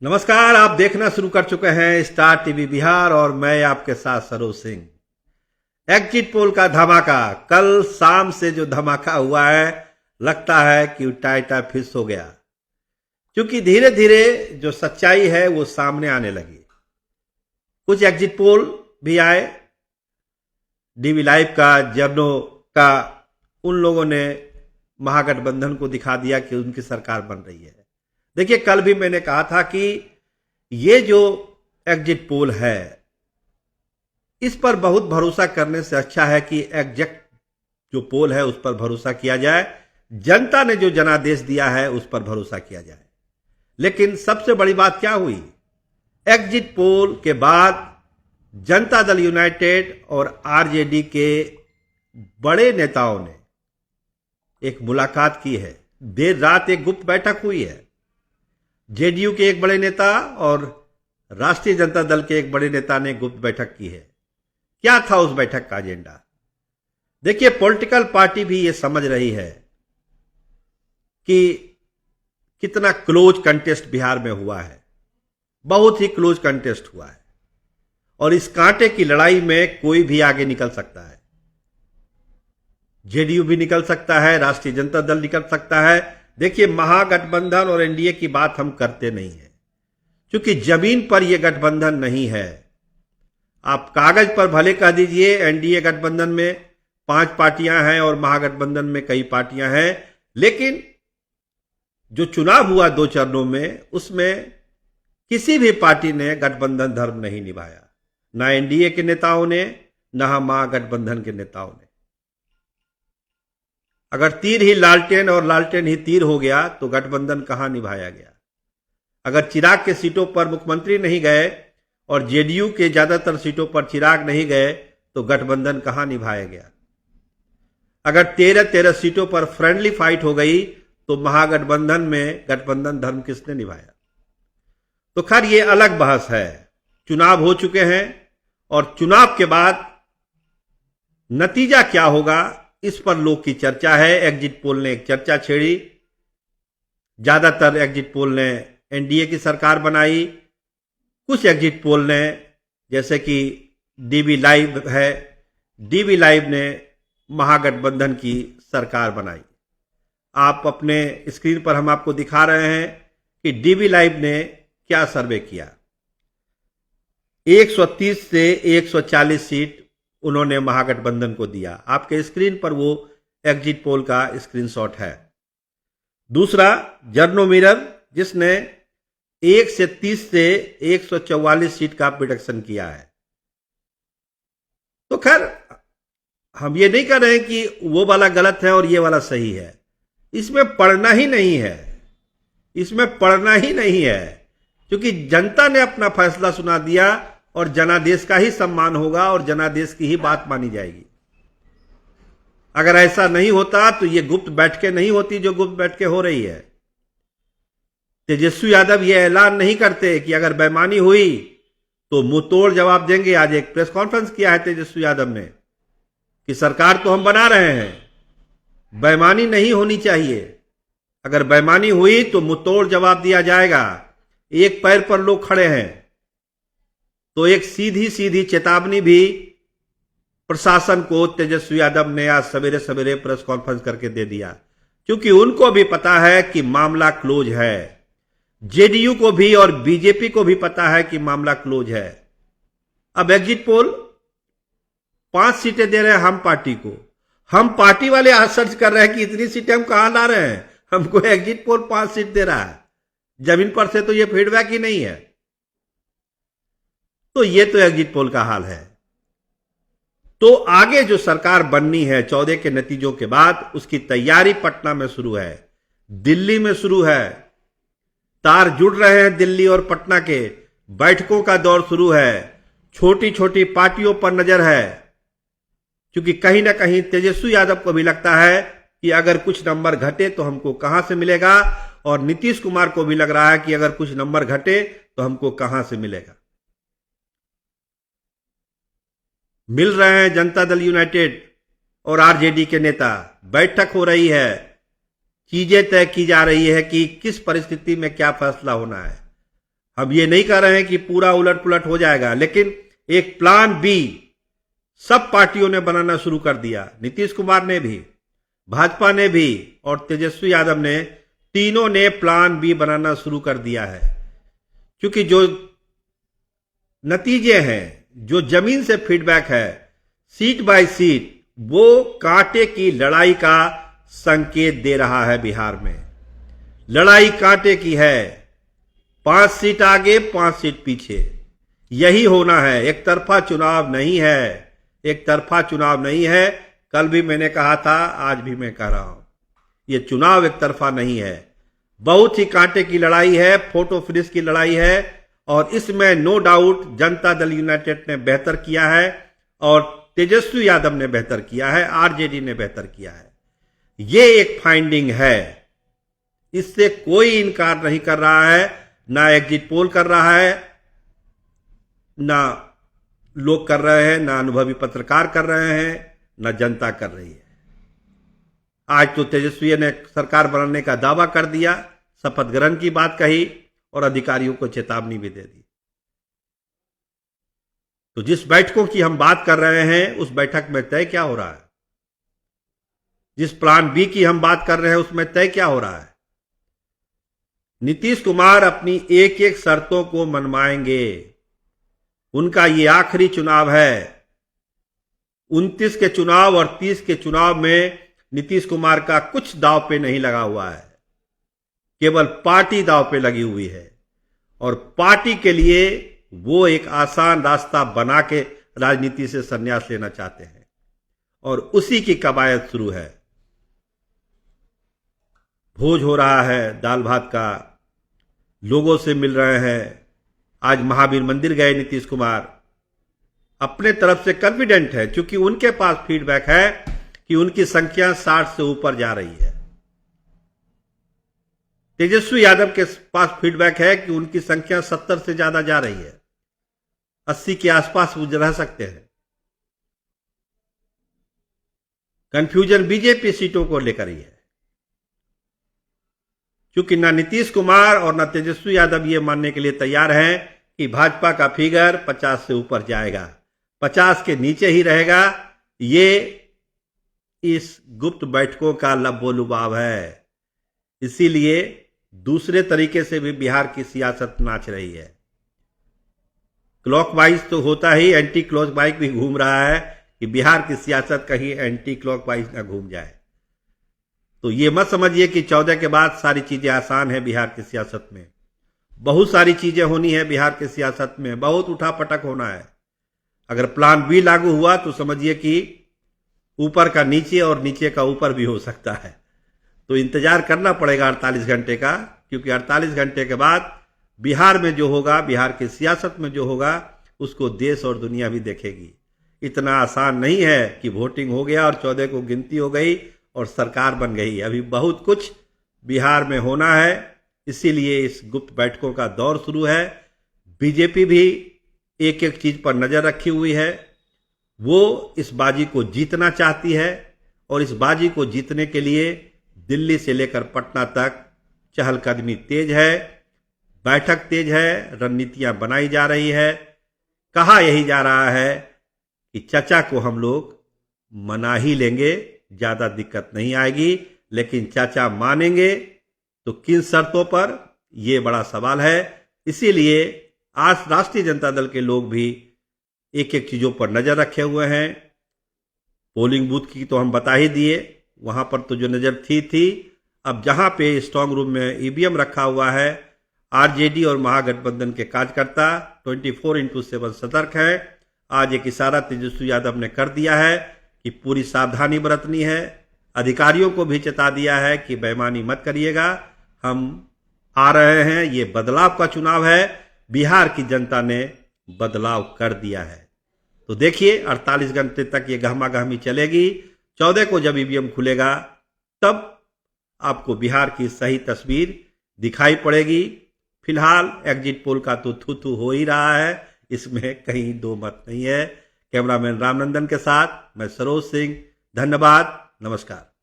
नमस्कार। आप देखना शुरू कर चुके हैं स्टार टीवी बिहार और मैं आपके साथ सरोज सिंह। एग्जिट पोल का धमाका, कल शाम से जो धमाका हुआ है लगता है कि टाइटा फिश हो गया, क्योंकि धीरे धीरे जो सच्चाई है वो सामने आने लगी। कुछ एग्जिट पोल भी आए, डीवी लाइव का, जर्नो का, उन लोगों ने महागठबंधन को दिखा दिया कि उनकी सरकार बन रही है। देखिए, कल भी मैंने कहा था कि ये जो एग्जिट पोल है इस पर बहुत भरोसा करने से अच्छा है कि एग्जैक्ट जो पोल है उस पर भरोसा किया जाए, जनता ने जो जनादेश दिया है उस पर भरोसा किया जाए। लेकिन सबसे बड़ी बात क्या हुई, एग्जिट पोल के बाद जनता दल यूनाइटेड और आरजेडी के बड़े नेताओं ने एक मुलाकात की है। देर रात एक गुप्त बैठक हुई है। जेडीयू के एक बड़े नेता और राष्ट्रीय जनता दल के एक बड़े नेता ने गुप्त बैठक की है। क्या था उस बैठक का एजेंडा? देखिए, पॉलिटिकल पार्टी भी ये समझ रही है कि कितना क्लोज कंटेस्ट बिहार में हुआ है, बहुत ही क्लोज कंटेस्ट हुआ है और इस कांटे की लड़ाई में कोई भी आगे निकल सकता है। जेडीयू भी निकल सकता है, राष्ट्रीय जनता दल निकल सकता है। देखिए, महागठबंधन और एनडीए की बात हम करते नहीं है, क्योंकि जमीन पर यह गठबंधन नहीं है। आप कागज पर भले कह दीजिए एनडीए गठबंधन में 5 पार्टियां हैं और महागठबंधन में कई पार्टियां हैं, लेकिन जो चुनाव हुआ 2 चरणों में, उसमें किसी भी पार्टी ने गठबंधन धर्म नहीं निभाया, ना एनडीए के नेताओं ने, ना महागठबंधन के नेताओं ने। अगर तीर ही लालटेन और लालटेन ही तीर हो गया तो गठबंधन कहां निभाया गया? अगर चिराग के सीटों पर मुख्यमंत्री नहीं गए और जेडीयू के ज्यादातर सीटों पर चिराग नहीं गए तो गठबंधन कहां निभाया गया? अगर 13-13 सीटों पर फ्रेंडली फाइट हो गई तो महागठबंधन में गठबंधन धर्म किसने निभाया? तो खैर ये अलग बहस है। चुनाव हो चुके हैं और चुनाव के बाद नतीजा क्या होगा इस पर लोग की चर्चा है। एग्जिट पोल ने एक चर्चा छेड़ी, ज्यादातर एग्जिट पोल ने एनडीए की सरकार बनाई, कुछ एग्जिट पोल ने, जैसे कि डीवी लाइव है, डीवी लाइव ने महागठबंधन की सरकार बनाई। आप अपने स्क्रीन पर हम आपको दिखा रहे हैं कि डीवी लाइव ने क्या सर्वे किया। 130 से 140 सीट उन्होंने महागठबंधन को दिया। आपके स्क्रीन पर वो एग्जिट पोल का स्क्रीनशॉट है। दूसरा, जर्नो मिरर, जिसने 130 से 144 सीट का प्रिडिक्शन किया है। तो खैर हम ये नहीं कर रहे हैं कि वो वाला गलत है और ये वाला सही है, इसमें पढ़ना ही नहीं है, इसमें पढ़ना ही नहीं है, क्योंकि जनता ने अपना फैसला सुना दिया और जनादेश का ही सम्मान होगा और जनादेश की ही बात मानी जाएगी। अगर ऐसा नहीं होता तो ये गुप्त बैठकें नहीं होती जो गुप्त बैठकें हो रही है। तेजस्वी यादव ये ऐलान नहीं करते कि अगर बेईमानी हुई तो मुंहतोड़ जवाब देंगे। आज एक प्रेस कॉन्फ्रेंस किया है तेजस्वी यादव ने कि सरकार तो हम बना रहे हैं, बेईमानी नहीं होनी चाहिए, अगर बेईमानी हुई तो मुंहतोड़ जवाब दिया जाएगा। एक पैर पर लोग खड़े हैं, तो एक सीधी सीधी चेतावनी भी प्रशासन को तेजस्वी यादव ने आज सवेरे सवेरे प्रेस कॉन्फ्रेंस करके दे दिया, क्योंकि उनको भी पता है कि मामला क्लोज है। जेडीयू को भी और बीजेपी को भी पता है कि मामला क्लोज है। अब एग्जिट पोल 5 सीटें दे रहे हैं हम पार्टी को। हम पार्टी वाले आज सर्च कर रहे हैं कि इतनी सीटें हम कहां ला रहे हैं, हमको एग्जिट पोल 5 सीट दे रहा है। जमीन पर से तो ये फीडबैक ही नहीं है। तो ये तो एग्जिट पोल का हाल है। तो आगे जो सरकार बननी है 14 के नतीजों के बाद, उसकी तैयारी पटना में शुरू है, दिल्ली में शुरू है। तार जुड़ रहे हैं दिल्ली और पटना के, बैठकों का दौर शुरू है। छोटी छोटी पार्टियों पर नजर है, क्योंकि कहीं ना कहीं तेजस्वी यादव को भी लगता है कि अगर कुछ नंबर घटे तो हमको कहां से मिलेगा, और नीतीश कुमार को भी लग रहा है कि अगर कुछ नंबर घटे तो हमको कहां से मिलेगा। मिल रहे हैं जनता दल यूनाइटेड और आरजेडी के नेता, बैठक हो रही है, चीजें तय की जा रही है कि किस परिस्थिति में क्या फैसला होना है। हम ये नहीं कह रहे हैं कि पूरा उलट पुलट हो जाएगा, लेकिन एक प्लान बी सब पार्टियों ने बनाना शुरू कर दिया। नीतीश कुमार ने भी, भाजपा ने भी और तेजस्वी यादव ने, तीनों ने प्लान बी बनाना शुरू कर दिया है। क्योंकि जो नतीजे हैं, जो जमीन से फीडबैक है, सीट बाय सीट, वो कांटे की लड़ाई का संकेत दे रहा है। बिहार में लड़ाई कांटे की है, 5 सीट आगे 5 सीट पीछे, यही होना है। एक तरफा चुनाव नहीं है, एक तरफा चुनाव नहीं है। कल भी मैंने कहा था, आज भी मैं कह रहा हूं, यह चुनाव एक तरफा नहीं है, बहुत ही कांटे की लड़ाई है, फोटो फिनिश की लड़ाई है। और इसमें no doubt Janata Dal United ने बेहतर किया है और तेजस्वी यादव ने बेहतर किया है, आरजेडी ने बेहतर किया है। ये एक फाइंडिंग है, इससे कोई इनकार नहीं कर रहा है, ना एग्जिट पोल कर रहा है, ना लोग कर रहे हैं, ना अनुभवी पत्रकार कर रहे हैं, ना जनता कर रही है। आज तो तेजस्वी ने सरकार बनाने का दावा कर दिया, शपथ ग्रहण की बात कही और अधिकारियों को चेतावनी भी दे दी। तो जिस बैठकों की हम बात कर रहे हैं, उस बैठक में तय क्या हो रहा है? जिस प्लान बी की हम बात कर रहे हैं, उसमें तय क्या हो रहा है? नीतीश कुमार अपनी एक एक शर्तों को मनवाएंगे। उनका ये आखिरी चुनाव है। 29 के चुनाव और 30 के चुनाव में नीतीश कुमार का कुछ दांव पे नहीं लगा हुआ है, केवल पार्टी दांव पे लगी हुई है। और पार्टी के लिए वो एक आसान रास्ता बना के राजनीति से संन्यास लेना चाहते हैं और उसी की कवायद शुरू है। भोज हो रहा है दाल भात का, लोगों से मिल रहे हैं। आज महावीर मंदिर गए नीतीश कुमार, अपने तरफ से कॉन्फिडेंट है, क्योंकि उनके पास फीडबैक है कि उनकी संख्या 60 से ऊपर जा रही है। तेजस्वी यादव के पास फीडबैक है कि उनकी संख्या 70 से ज्यादा जा रही है, 80 के आसपास वो रह सकते हैं। कंफ्यूजन बीजेपी सीटों को लेकर ही है, क्योंकि ना नीतीश कुमार और ना तेजस्वी यादव ये मानने के लिए तैयार हैं कि भाजपा का फिगर 50 से ऊपर जाएगा, 50 के नीचे ही रहेगा। ये इस गुप्त बैठकों का लबोलुबाव है। इसीलिए दूसरे तरीके से भी बिहार की सियासत नाच रही है। क्लॉकवाइज तो होता ही, एंटी क्लॉकवाइज भी घूम रहा है कि बिहार की सियासत कहीं एंटी क्लॉकवाइज ना घूम जाए। तो ये मत समझिए कि 14 के बाद सारी चीजें आसान है बिहार की सियासत में। बहुत सारी चीजें होनी है बिहार की सियासत में, बहुत उठापटक होना है। अगर प्लान बी लागू हुआ तो समझिए कि ऊपर का नीचे और नीचे का ऊपर भी हो सकता है। तो इंतजार करना पड़ेगा 48 घंटे का, क्योंकि 48 घंटे के बाद बिहार में जो होगा, बिहार की सियासत में जो होगा, उसको देश और दुनिया भी देखेगी। इतना आसान नहीं है कि वोटिंग हो गया और 14 को गिनती हो गई और सरकार बन गई। अभी बहुत कुछ बिहार में होना है, इसीलिए इस गुप्त बैठकों का दौर शुरू है। बीजेपी भी एक एक चीज पर नजर रखी हुई है। वो इस बाजी को जीतना चाहती है और इस बाजी को जीतने के लिए दिल्ली से लेकर पटना तक चहलकदमी तेज है, बैठक तेज है, रणनीतियां बनाई जा रही है। कहा यही जा रहा है कि चाचा को हम लोग मना ही लेंगे, ज्यादा दिक्कत नहीं आएगी, लेकिन चाचा मानेंगे तो किन शर्तों पर, यह बड़ा सवाल है। इसीलिए आज राष्ट्रीय जनता दल के लोग भी एक एक चीजों पर नजर रखे हुए हैं। पोलिंग बूथ की तो हम बता ही दिए, वहां पर तो जो नजर थी। अब जहां पे स्ट्रांग रूम में ईवीएम रखा हुआ है, आरजेडी और महागठबंधन के कार्यकर्ता 24/7 सतर्क है। आज एक इशारा तेजस्वी यादव ने कर दिया है कि पूरी सावधानी बरतनी है। अधिकारियों को भी चेता दिया है कि बेईमानी मत करिएगा, हम आ रहे हैं। ये बदलाव का चुनाव है, बिहार की जनता ने बदलाव कर दिया है। तो देखिए 48 घंटे तक ये गहमागहमी चलेगी। 14 को जब ईवीएम खुलेगा तब आपको बिहार की सही तस्वीर दिखाई पड़ेगी। फिलहाल एग्जिट पोल का तो थू हो ही रहा है, इसमें कहीं दो मत नहीं है। कैमरामैन रामनंदन के साथ मैं सरोज सिंह, धन्यवाद, नमस्कार।